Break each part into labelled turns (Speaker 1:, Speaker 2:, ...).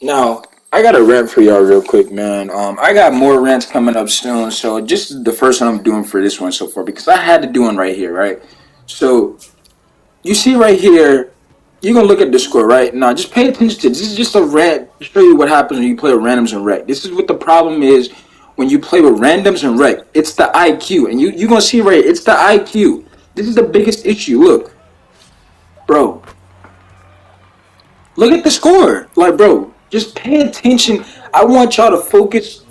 Speaker 1: Now, I got a rant for y'all real quick, man. I got more rants coming up soon, so just the first one I'm doing for this one so far because I had to do one right here, right? So you see right here, you're gonna look at the score, right? Now, just pay attention to this. Is just a rant to show you what happens when you play with randoms and rec. This is what the problem is when you play with randoms and rec. It's the IQ, and you're gonna see right here, it's the IQ. This is the biggest issue. Look, bro. Look at the score. Like, bro, just pay attention. I want y'all to focus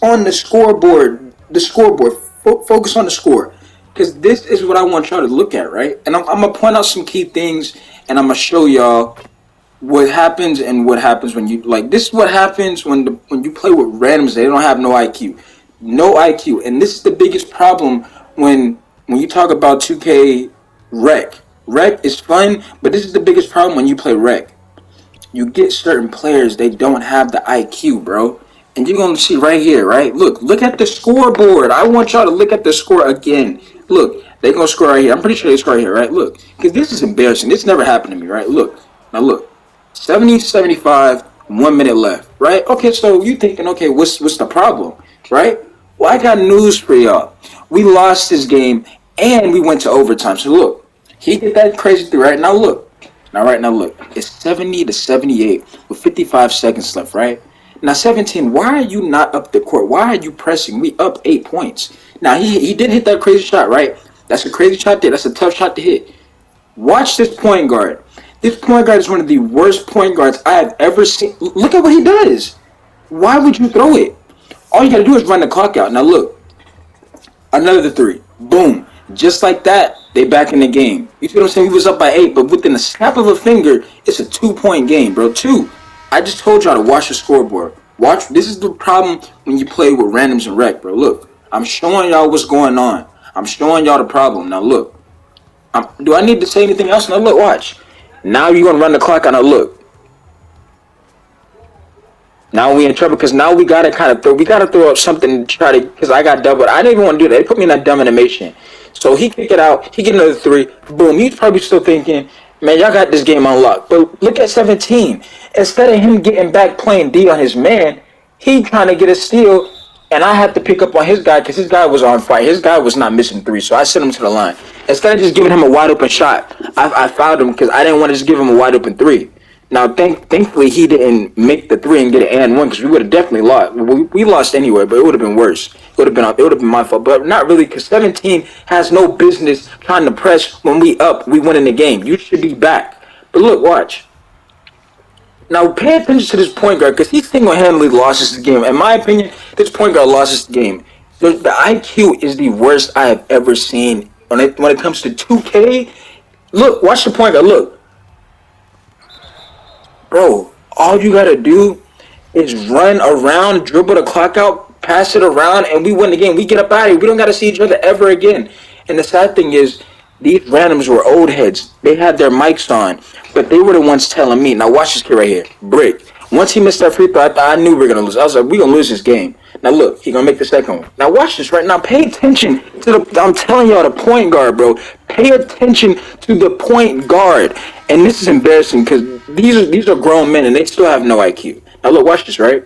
Speaker 1: on the scoreboard. The scoreboard. Focus on the score. Because this is what I want y'all to look at, right? And I'm going to point out some key things, and I'm going to show y'all what happens and what happens when you, like, this is what happens when you play with randoms. They don't have no IQ. No IQ. And this is the biggest problem when you talk about 2K rec. Rec is fun, but this is the biggest problem when you play rec. You get certain players, they don't have the IQ, bro. And you're gonna see right here, right? Look at the scoreboard. I want y'all to look at the score again. Look, they gonna score right here. I'm pretty sure they score right here, right? Look, because this is embarrassing. This never happened to me, right? Look, now look, 70-75, 1 minute left, right? Okay, so you thinking, okay, what's the problem, right? Well, I got news for y'all. We lost this game and we went to overtime. So look, he did that crazy thing, right? Now look. Now look, it's 70-78 with 55 seconds left, right? Now 17, why are you not up the court? Why are you pressing? We up 8 points. Now he did hit that crazy shot, right? That's a crazy shot there. That's a tough shot to hit. Watch this point guard. This point guard is one of the worst point guards I have ever seen. Look at what he does. Why would you throw it? All you gotta do is run the clock out. Now look, another three. Boom. Just like that, they back in the game. You see what I'm saying? We was up by 8, but within the snap of a finger, it's a 2 point game, bro. Two. I just told y'all to watch the scoreboard. Watch. This is the problem when you play with randoms and rec, bro. Look, I'm showing y'all what's going on. I'm showing y'all the problem. Now look. Do I need to say anything else? Now look, watch. Now you're gonna run the clock out. Now look. Now we in trouble because now we gotta kind of throw up something to try to, because I got doubled. I didn't even want to do that. They put me in that dumb animation. So he kick it out. He get another three. Boom. He's probably still thinking, man, y'all got this game unlocked. But look at 17. Instead of him getting back playing D on his man, he trying to get a steal, and I had to pick up on his guy because his guy was on fire. His guy was not missing three, so I sent him to the line. Instead of just giving him a wide open shot, I fouled him because I didn't want to just give him a wide open three. Now, thankfully, he didn't make the three and get an and one because we would have definitely lost. We lost anyway, but it would have been worse. It would have been my fault, but not really because 17 has no business trying to press when we up. We win in the game. You should be back. But look, watch. Now, pay attention to this point guard because he single-handedly lost this game. In my opinion, this point guard lost this game. The IQ is the worst I have ever seen when it comes to 2K. Look, watch the point guard. Look. Bro, all you gotta do is run around, dribble the clock out, pass it around, and we win the game. We get up out of here. We don't gotta see each other ever again. And the sad thing is, these randoms were old heads. They had their mics on, but they were the ones telling me. Now watch this kid right here, Brick. Once he missed that free throw, I knew we were gonna lose. I was like, we gonna lose this game. Now look, he gonna make the second one. Now watch this right now. Pay attention to the. I'm telling y'all, the point guard, bro. Pay attention to the point guard. And this is embarrassing because these are grown men and they still have no IQ. Now look, watch this, right?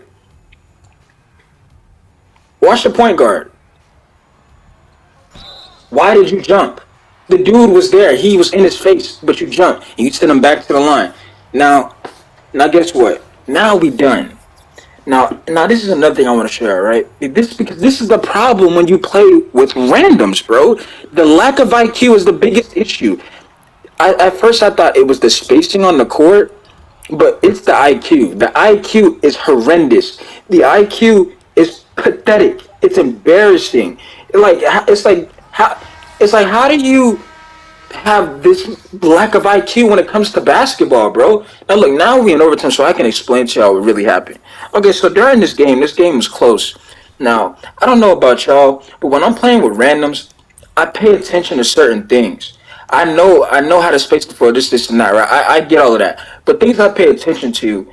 Speaker 1: Watch the point guard. Why did you jump? The dude was there. He was in his face, but you jumped and you sent him back to the line. Now, guess what? Now we done. Now this is another thing I want to share, right? Because this is the problem when you play with randoms, bro. The lack of IQ is the biggest issue. At first I thought it was the spacing on the court, but it's the IQ. The IQ is horrendous. The IQ is pathetic. It's embarrassing. How do you have this lack of IQ when it comes to basketball, bro? Now look, now we in overtime, so I can explain to y'all what really happened. Okay, so during this game was close. Now, I don't know about y'all, but when I'm playing with randoms, I pay attention to certain things. I know how to space the floor, this, and that, right? I get all of that. But things I pay attention to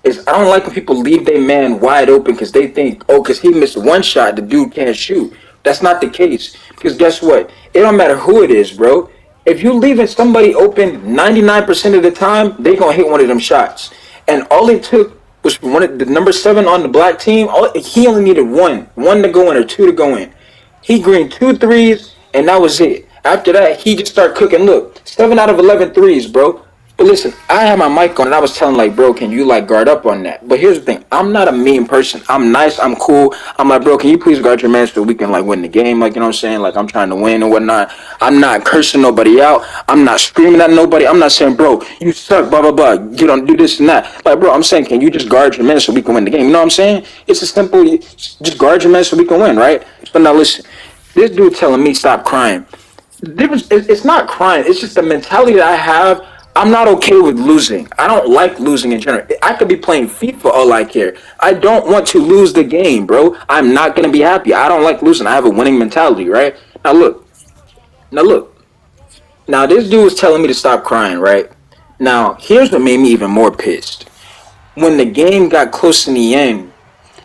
Speaker 1: is I don't like when people leave their man wide open because they think, oh, because he missed one shot, the dude can't shoot. That's not the case. Because guess what? It don't matter who it is, bro. If you leaving somebody open 99% of the time, they gonna hit one of them shots. And all it took was one of the number 7 on the black team. He only needed one to go in or two to go in. He greened 2 threes, and that was it. After that, he just started cooking. Look, 7 out of 11 threes, bro. But listen, I had my mic on and I was telling like, bro, can you like guard up on that? But here's the thing, I'm not a mean person. I'm nice, I'm cool. I'm like, bro, can you please guard your man so we can like win the game? Like, you know what I'm saying? Like, I'm trying to win and whatnot. I'm not cursing nobody out. I'm not screaming at nobody. I'm not saying, bro, you suck, blah, blah, blah. You don't do this and that. Like, bro, I'm saying, can you just guard your man so we can win the game? You know what I'm saying? It's a simple, just guard your man so we can win, right? But now listen, this dude telling me stop crying. The difference is it's not crying. It's just the mentality that I have. I'm not okay with losing. I don't like losing in general. I could be playing FIFA all I care. I don't want to lose the game, bro. I'm not gonna be happy. I don't like losing. I have a winning mentality, right? Now look. Now look. Now this dude was telling me to stop crying, right? Now here's what made me even more pissed. When the game got close in the end,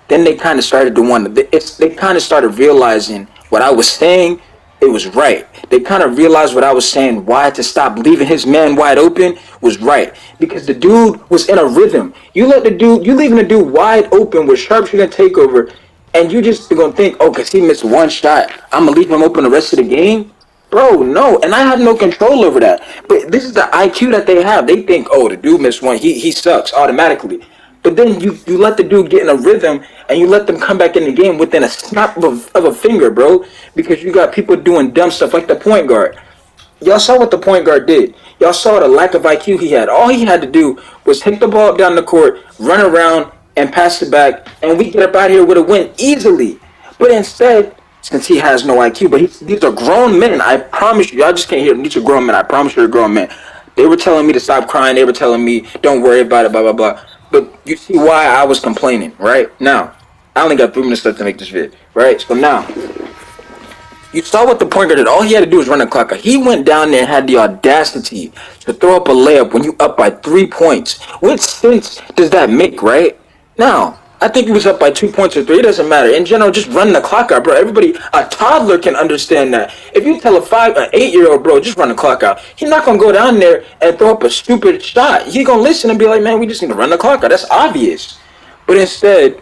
Speaker 1: then they kind of started to want to. They kind of started realizing what I was saying. It was right. They kind of realized what I was saying. Why to stop leaving his man wide open was right because the dude was in a rhythm. You leaving the dude wide open with sharpshooter and takeover, and you just gonna think, oh, cause he missed one shot, I'm gonna leave him open the rest of the game. Bro, no, and I have no control over that. But this is the IQ that they have. They think, oh, the dude missed one, he sucks automatically. But then you let the dude get in a rhythm and you let them come back in the game within a snap of a finger, bro. Because you got people doing dumb stuff like the point guard. Y'all saw what the point guard did. Y'all saw the lack of IQ he had. All he had to do was take the ball up down the court, run around, and pass it back, and we get up out here with a win easily. But instead, since he has no IQ, but these are grown men. I promise you. Y'all just can't hear them. These are grown men. I promise you they're grown men. They were telling me to stop crying. They were telling me, don't worry about it, blah, blah, blah. But you see why I was complaining, right? Now, I only got 3 minutes left to make this vid, right? So now, you saw what the point guard did. All he had to do was run the clock out. He went down there and had the audacity to throw up a layup when you up by 3 points. What sense does that make, right? Now, I think he was up by 2 points or three. It doesn't matter. In general, just run the clock out, bro. Everybody, a toddler can understand that. If you tell an 8-year-old, bro, just run the clock out, he's not gonna go down there and throw up a stupid shot. He's gonna listen and be like, man, we just need to run the clock out. That's obvious. But instead,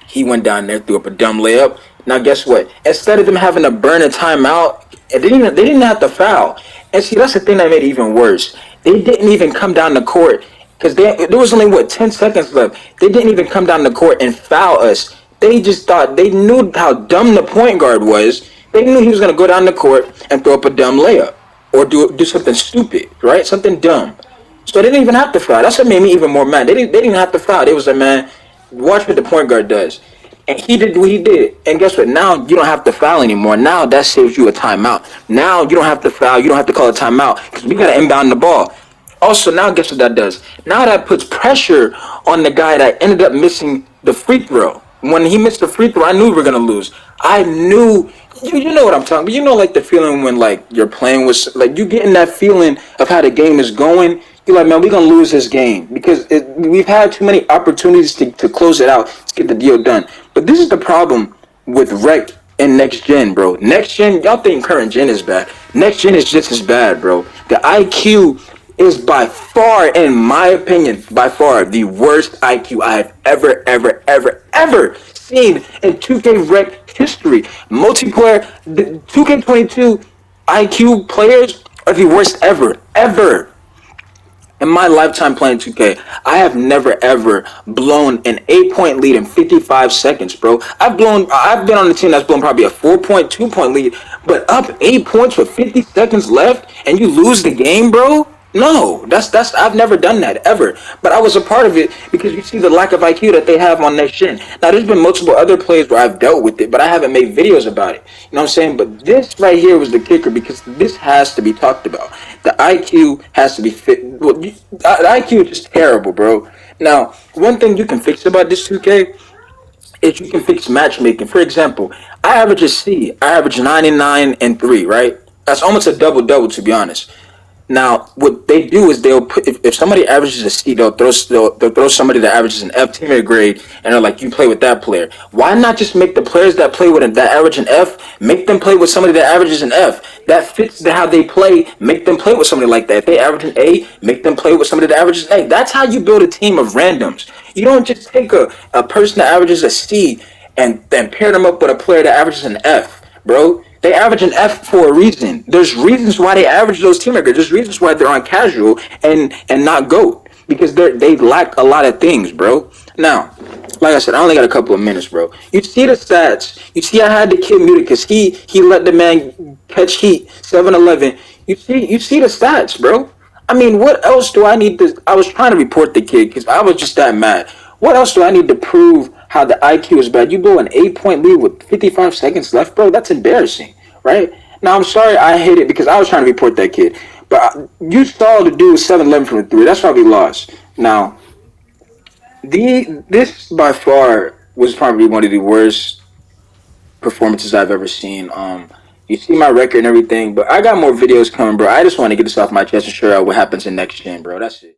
Speaker 1: he went down there, threw up a dumb layup. Now guess what? Instead of them having to burn a timeout, they didn't have to foul. And see, that's the thing that made it even worse. They didn't even come down the court because there was only 10 seconds left. They didn't even come down the court and foul us. They just thought they knew how dumb the point guard was. They knew he was gonna go down the court and throw up a dumb layup or do something stupid, right? Something dumb. So they didn't even have to foul. That's what made me even more mad. They didn't even have to foul. They was like, man, watch what the point guard does. And he did what he did. And guess what? Now you don't have to foul anymore. Now that saves you a timeout. Now you don't have to foul. You don't have to call a timeout because we got to inbound the ball. Also, now guess what that does? Now that puts pressure on the guy that ended up missing the free throw. When he missed the free throw, I knew we were going to lose. I knew. You know what I'm talking about. You know, like the feeling when like you're playing with, like you getting that feeling of how the game is going. You're like, man, we're going to lose this game because we've had too many opportunities to close it out, to get the deal done. But this is the problem with Rec and Next Gen, bro. Next Gen, y'all think current gen is bad. Next Gen is just as bad, bro. The IQ is by far, in my opinion, by far the worst IQ I have ever seen in 2K Rec history. Multiplayer, the 2K22 IQ players are the worst ever. In my lifetime playing 2K, I have never ever blown an 8-point lead in 55 seconds, bro. I've been on the team that's blown probably a 4-point, 2-point lead, but up 8 points with 50 seconds left and you lose the game, bro? No, that's I've never done that ever. But I was a part of it because you see the lack of IQ that they have on Next Gen. Now there's been multiple other plays where I've dealt with it, but I haven't made videos about it. You know what I'm saying? But this right here was the kicker because this has to be talked about. The IQ has to be fit. Well, the IQ is just terrible, bro. Now, one thing you can fix about this 2K is you can fix matchmaking. For example, I average a C. I average 99 and 3, right? That's almost a double-double, to be honest. Now, what they do is they'll put if somebody averages a C, they'll throw somebody that averages an F teammate grade, and they're like, you play with that player. Why not just make the players that play with that average an F, make them play with somebody that averages an F? That fits how they play. Make them play with somebody like that. If they average an A, make them play with somebody that averages an A. That's how you build a team of randoms. You don't just take a person that averages a C and then pair them up with a player that averages an F, bro. They average an F for a reason. There's reasons why they average those team records. There's reasons why they're on casual and not GOAT. Because they lack a lot of things, bro. Now, like I said, I only got a couple of minutes, bro. You see the stats. You see I had the kid muted because he let the man catch heat 7-11. You see the stats, bro. I mean, what else do I need to? I was trying to report the kid because I was just that mad. What else do I need to prove how the IQ is bad? You blow an 8-point lead with 55 seconds left, bro. That's embarrassing, right? Now, I'm sorry I hate it because I was trying to report that kid. But you saw the dude 7-11 from the three. That's why we lost. Now, this by far was probably one of the worst performances I've ever seen. You see my record and everything, but I got more videos coming, bro. I just want to get this off my chest and share out what happens in next gen, bro. That's it.